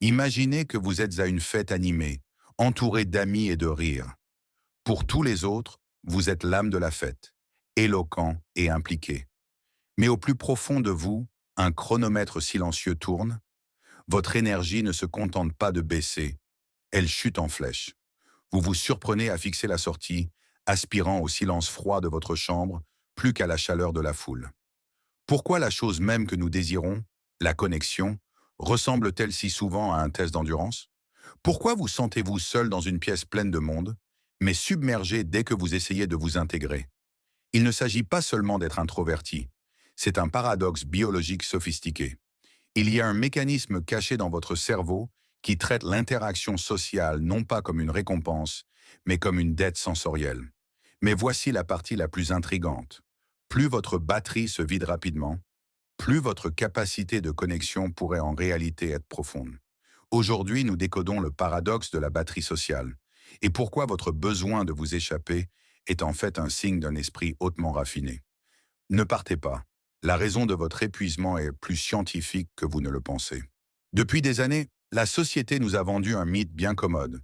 Imaginez que vous êtes à une fête animée, entouré d'amis et de rires. Pour tous les autres, vous êtes l'âme de la fête, éloquent et impliqué. Mais au plus profond de vous, un chronomètre silencieux tourne. Votre énergie ne se contente pas de baisser, elle chute en flèche. Vous vous surprenez à fixer la sortie, aspirant au silence froid de votre chambre, plus qu'à la chaleur de la foule. Pourquoi la chose même que nous désirons, la connexion, ressemble-t-elle si souvent à un test d'endurance? Pourquoi vous sentez-vous seul dans une pièce pleine de monde, mais submergé dès que vous essayez de vous intégrer? Il ne s'agit pas seulement d'être introverti, c'est un paradoxe biologique sophistiqué. Il y a un mécanisme caché dans votre cerveau qui traite l'interaction sociale non pas comme une récompense, mais comme une dette sensorielle. Mais voici la partie la plus intrigante. Plus votre batterie se vide rapidement, plus votre capacité de connexion pourrait en réalité être profonde. Aujourd'hui, nous décodons le paradoxe de la batterie sociale et pourquoi votre besoin de vous échapper est en fait un signe d'un esprit hautement raffiné. Ne partez pas. La raison de votre épuisement est plus scientifique que vous ne le pensez. Depuis des années, la société nous a vendu un mythe bien commode.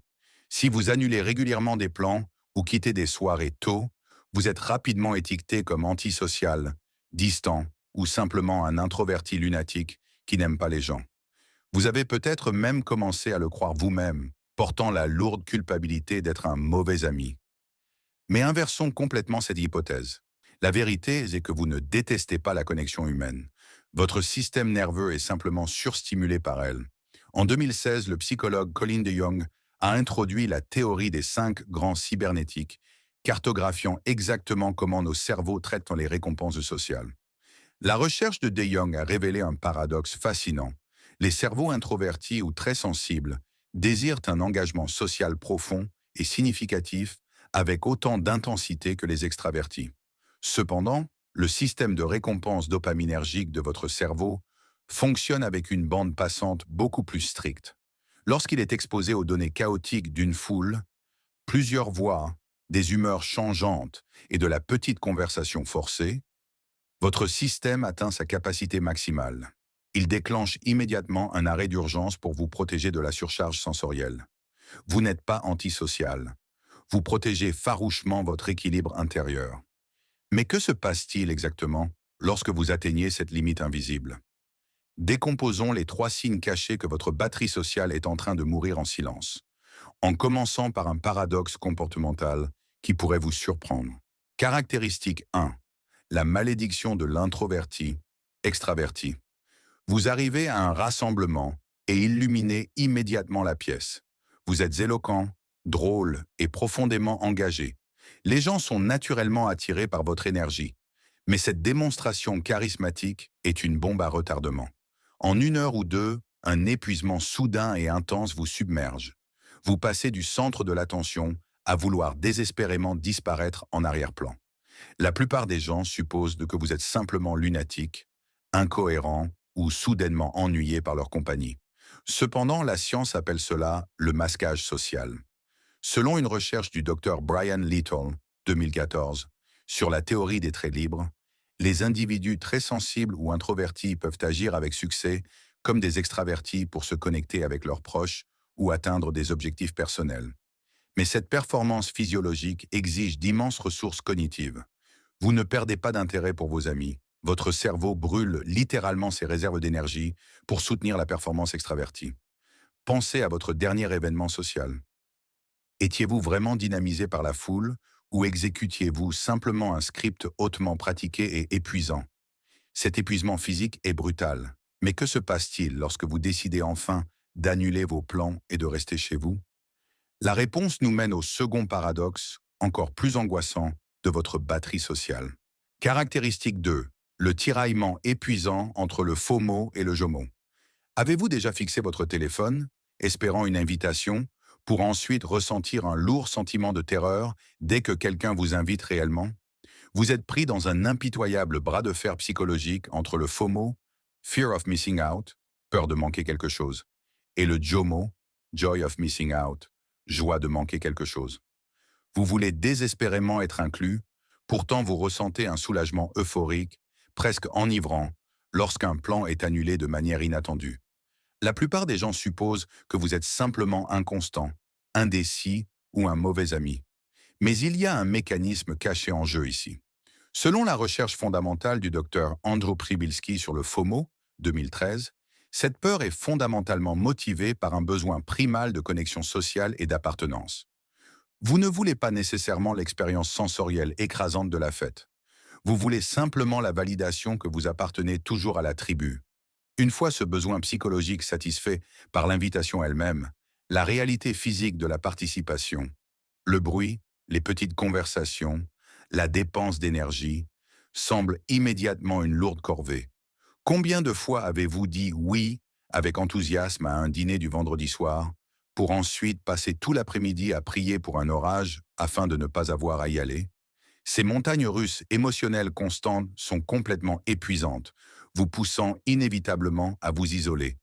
Si vous annulez régulièrement des plans ou quittez des soirées tôt, vous êtes rapidement étiqueté comme antisocial, distant ou simplement un introverti lunatique qui n'aime pas les gens. Vous avez peut-être même commencé à le croire vous-même, portant la lourde culpabilité d'être un mauvais ami. Mais inversons complètement cette hypothèse. La vérité est que vous ne détestez pas la connexion humaine. Votre système nerveux est simplement surstimulé par elle. En 2016, le psychologue Colin de Jong a introduit la théorie des 5 grands cybernétiques, cartographiant exactement comment nos cerveaux traitent les récompenses sociales. La recherche de De Jong a révélé un paradoxe fascinant. Les cerveaux introvertis ou très sensibles désirent un engagement social profond et significatif avec autant d'intensité que les extravertis. Cependant, le système de récompense dopaminergique de votre cerveau fonctionne avec une bande passante beaucoup plus stricte. Lorsqu'il est exposé aux données chaotiques d'une foule, plusieurs voix, des humeurs changeantes et de la petite conversation forcée, votre système atteint sa capacité maximale. Il déclenche immédiatement un arrêt d'urgence pour vous protéger de la surcharge sensorielle. Vous n'êtes pas antisocial. Vous protégez farouchement votre équilibre intérieur. Mais que se passe-t-il exactement lorsque vous atteignez cette limite invisible? Décomposons les 3 signes cachés que votre batterie sociale est en train de mourir en silence, en commençant par un paradoxe comportemental qui pourrait vous surprendre. Caractéristique 1. La malédiction de l'introverti, extraverti. Vous arrivez à un rassemblement et illuminez immédiatement la pièce. Vous êtes éloquent, drôle et profondément engagé. Les gens sont naturellement attirés par votre énergie. Mais cette démonstration charismatique est une bombe à retardement. En 1 heure ou 2, un épuisement soudain et intense vous submerge. Vous passez du centre de l'attention à vouloir désespérément disparaître en arrière-plan. La plupart des gens supposent que vous êtes simplement lunatique, incohérent ou soudainement ennuyé par leur compagnie. Cependant, la science appelle cela le masquage social. Selon une recherche du docteur Brian Little, 2014, sur la théorie des traits libres, les individus très sensibles ou introvertis peuvent agir avec succès comme des extravertis pour se connecter avec leurs proches ou atteindre des objectifs personnels. Mais cette performance physiologique exige d'immenses ressources cognitives. Vous ne perdez pas d'intérêt pour vos amis. Votre cerveau brûle littéralement ses réserves d'énergie pour soutenir la performance extravertie. Pensez à votre dernier événement social. Étiez-vous vraiment dynamisé par la foule ou exécutiez-vous simplement un script hautement pratiqué et épuisant? Cet épuisement physique est brutal. Mais que se passe-t-il lorsque vous décidez enfin d'annuler vos plans et de rester chez vous? La réponse nous mène au second paradoxe, encore plus angoissant, de votre batterie sociale. Caractéristique 2. Le tiraillement épuisant entre le FOMO et le JOMO. Avez-vous déjà fixé votre téléphone, espérant une invitation, pour ensuite ressentir un lourd sentiment de terreur dès que quelqu'un vous invite réellement? Vous êtes pris dans un impitoyable bras de fer psychologique entre le FOMO, Fear of Missing Out, peur de manquer quelque chose, et le JOMO, Joy of Missing Out, joie de manquer quelque chose. Vous voulez désespérément être inclus, pourtant vous ressentez un soulagement euphorique, presque enivrant, lorsqu'un plan est annulé de manière inattendue. La plupart des gens supposent que vous êtes simplement inconstant, indécis ou un mauvais ami. Mais il y a un mécanisme caché en jeu ici. Selon la recherche fondamentale du docteur Andrew Przybylski sur le FOMO, 2013, cette peur est fondamentalement motivée par un besoin primal de connexion sociale et d'appartenance. Vous ne voulez pas nécessairement l'expérience sensorielle écrasante de la fête. Vous voulez simplement la validation que vous appartenez toujours à la tribu. Une fois ce besoin psychologique satisfait par l'invitation elle-même, la réalité physique de la participation, le bruit, les petites conversations, la dépense d'énergie, semble immédiatement une lourde corvée. Combien de fois avez-vous dit oui avec enthousiasme à un dîner du vendredi soir, pour ensuite passer tout l'après-midi à prier pour un orage afin de ne pas avoir à y aller? Ces montagnes russes émotionnelles constantes sont complètement épuisantes, vous poussant inévitablement à vous isoler.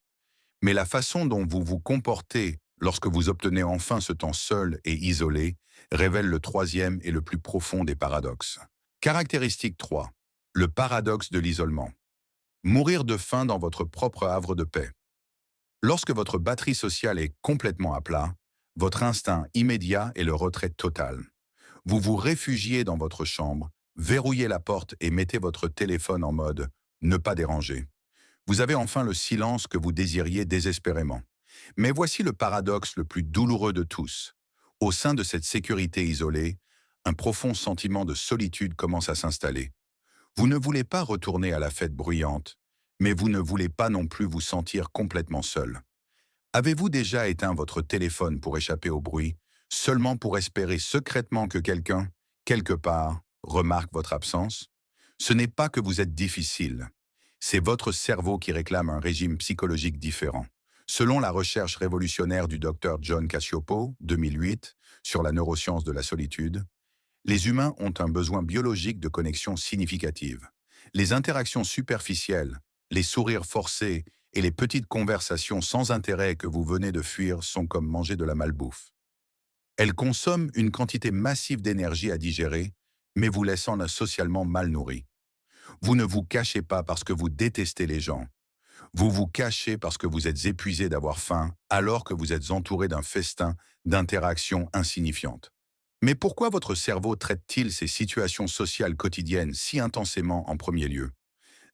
Mais la façon dont vous vous comportez lorsque vous obtenez enfin ce temps seul et isolé révèle le troisième et le plus profond des paradoxes. Caractéristique 3. Le paradoxe de l'isolement. Mourir de faim dans votre propre havre de paix. Lorsque votre batterie sociale est complètement à plat, votre instinct immédiat est le retrait total. Vous vous réfugiez dans votre chambre, verrouillez la porte et mettez votre téléphone en mode « ne pas déranger ». Vous avez enfin le silence que vous désiriez désespérément. Mais voici le paradoxe le plus douloureux de tous. Au sein de cette sécurité isolée, un profond sentiment de solitude commence à s'installer. Vous ne voulez pas retourner à la fête bruyante, mais vous ne voulez pas non plus vous sentir complètement seul. Avez-vous déjà éteint votre téléphone pour échapper au bruit, seulement pour espérer secrètement que quelqu'un, quelque part, remarque votre absence? Ce n'est pas que vous êtes difficile. C'est votre cerveau qui réclame un régime psychologique différent. Selon la recherche révolutionnaire du docteur John Cacioppo, 2008, sur la neuroscience de la solitude, les humains ont un besoin biologique de connexion significative. Les interactions superficielles, les sourires forcés et les petites conversations sans intérêt que vous venez de fuir sont comme manger de la malbouffe. Elles consomment une quantité massive d'énergie à digérer, mais vous laissant socialement mal nourri. Vous ne vous cachez pas parce que vous détestez les gens. Vous vous cachez parce que vous êtes épuisé d'avoir faim alors que vous êtes entouré d'un festin d'interactions insignifiantes. Mais pourquoi votre cerveau traite-t-il ces situations sociales quotidiennes si intensément en premier lieu?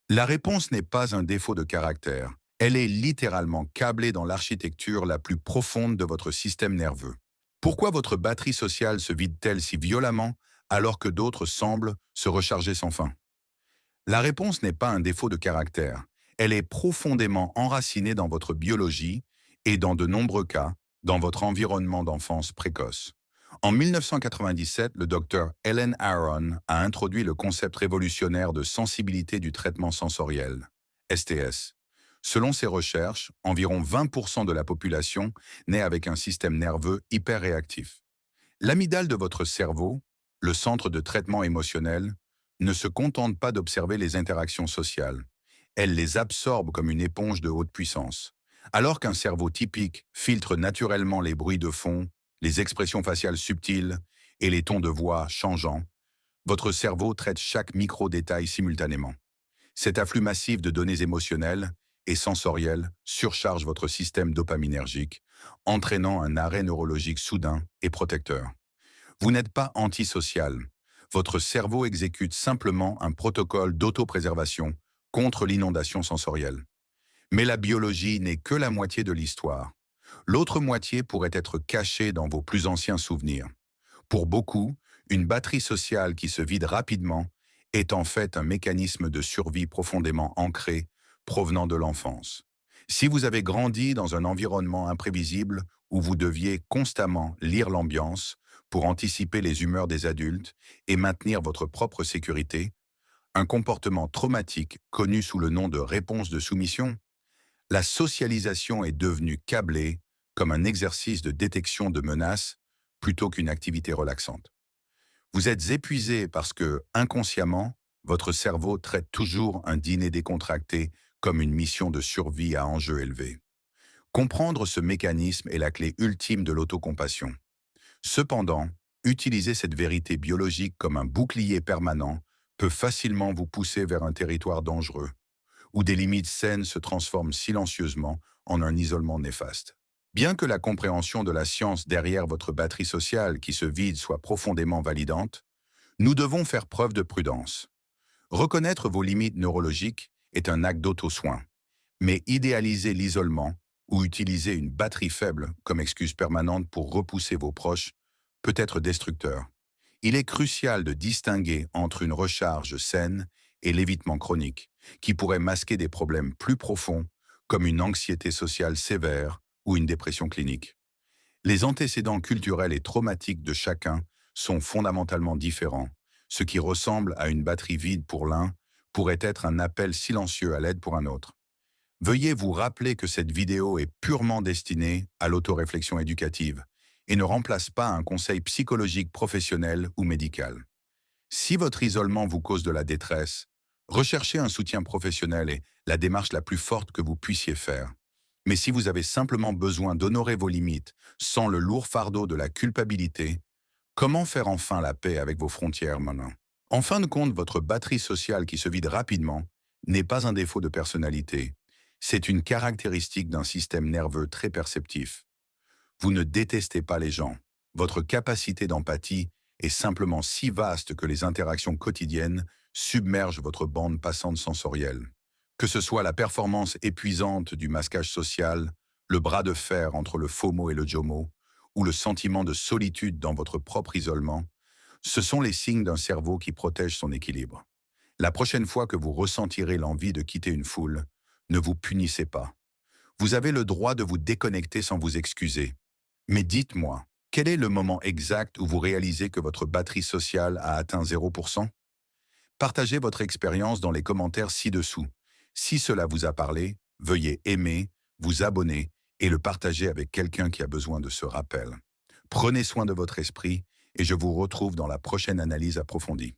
La réponse n'est pas un défaut de caractère. Elle est littéralement câblée dans l'architecture la plus profonde de votre système nerveux. Pourquoi votre batterie sociale se vide-t-elle si violemment alors que d'autres semblent se recharger sans fin? La réponse n'est pas un défaut de caractère. Elle est profondément enracinée dans votre biologie et, dans de nombreux cas, dans votre environnement d'enfance précoce. En 1997, le docteur Helen Aron a introduit le concept révolutionnaire de sensibilité du traitement sensoriel, STS. Selon ses recherches, environ 20% de la population naît avec un système nerveux hyperréactif. L'amygdale de votre cerveau, le centre de traitement émotionnel, ne se contente pas d'observer les interactions sociales. Elle les absorbe comme une éponge de haute puissance. Alors qu'un cerveau typique filtre naturellement les bruits de fond, les expressions faciales subtiles et les tons de voix changeants, votre cerveau traite chaque micro-détail simultanément. Cet afflux massif de données émotionnelles et sensorielles surcharge votre système dopaminergique, entraînant un arrêt neurologique soudain et protecteur. Vous n'êtes pas antisocial. Votre cerveau exécute simplement un protocole d'autopréservation contre l'inondation sensorielle. Mais la biologie n'est que la moitié de l'histoire. L'autre moitié pourrait être cachée dans vos plus anciens souvenirs. Pour beaucoup, une batterie sociale qui se vide rapidement est en fait un mécanisme de survie profondément ancré, provenant de l'enfance. Si vous avez grandi dans un environnement imprévisible où vous deviez constamment lire l'ambiance pour anticiper les humeurs des adultes et maintenir votre propre sécurité, un comportement traumatique connu sous le nom de réponse de soumission, la socialisation est devenue câblée comme un exercice de détection de menaces plutôt qu'une activité relaxante. Vous êtes épuisé parce que, inconsciemment, votre cerveau traite toujours un dîner décontracté comme une mission de survie à enjeu élevé. Comprendre ce mécanisme est la clé ultime de l'autocompassion. Cependant, utiliser cette vérité biologique comme un bouclier permanent peut facilement vous pousser vers un territoire dangereux, où des limites saines se transforment silencieusement en un isolement néfaste. Bien que la compréhension de la science derrière votre batterie sociale qui se vide soit profondément validante, nous devons faire preuve de prudence. Reconnaître vos limites neurologiques est un acte d'auto-soin, mais idéaliser l'isolement ou utiliser une batterie faible comme excuse permanente pour repousser vos proches peut être destructeur. Il est crucial de distinguer entre une recharge saine et l'évitement chronique, qui pourrait masquer des problèmes plus profonds comme une anxiété sociale sévère ou une dépression clinique. Les antécédents culturels et traumatiques de chacun sont fondamentalement différents. Ce qui ressemble à une batterie vide pour l'un pourrait être un appel silencieux à l'aide pour un autre. Veuillez vous rappeler que cette vidéo est purement destinée à l'autoréflexion éducative et ne remplace pas un conseil psychologique professionnel ou médical. Si votre isolement vous cause de la détresse, recherchez un soutien professionnel est la démarche la plus forte que vous puissiez faire. Mais si vous avez simplement besoin d'honorer vos limites sans le lourd fardeau de la culpabilité, comment faire enfin la paix avec vos frontières maintenant? En fin de compte, votre batterie sociale qui se vide rapidement n'est pas un défaut de personnalité. C'est une caractéristique d'un système nerveux très perceptif. Vous ne détestez pas les gens. Votre capacité d'empathie est simplement si vaste que les interactions quotidiennes submergent votre bande passante sensorielle. Que ce soit la performance épuisante du masquage social, le bras de fer entre le FOMO et le JOMO, ou le sentiment de solitude dans votre propre isolement, ce sont les signes d'un cerveau qui protège son équilibre. La prochaine fois que vous ressentirez l'envie de quitter une foule, ne vous punissez pas. Vous avez le droit de vous déconnecter sans vous excuser. Mais dites-moi, quel est le moment exact où vous réalisez que votre batterie sociale a atteint 0%? Partagez votre expérience dans les commentaires ci-dessous. Si cela vous a parlé, veuillez aimer, vous abonner et le partager avec quelqu'un qui a besoin de ce rappel. Prenez soin de votre esprit et je vous retrouve dans la prochaine analyse approfondie.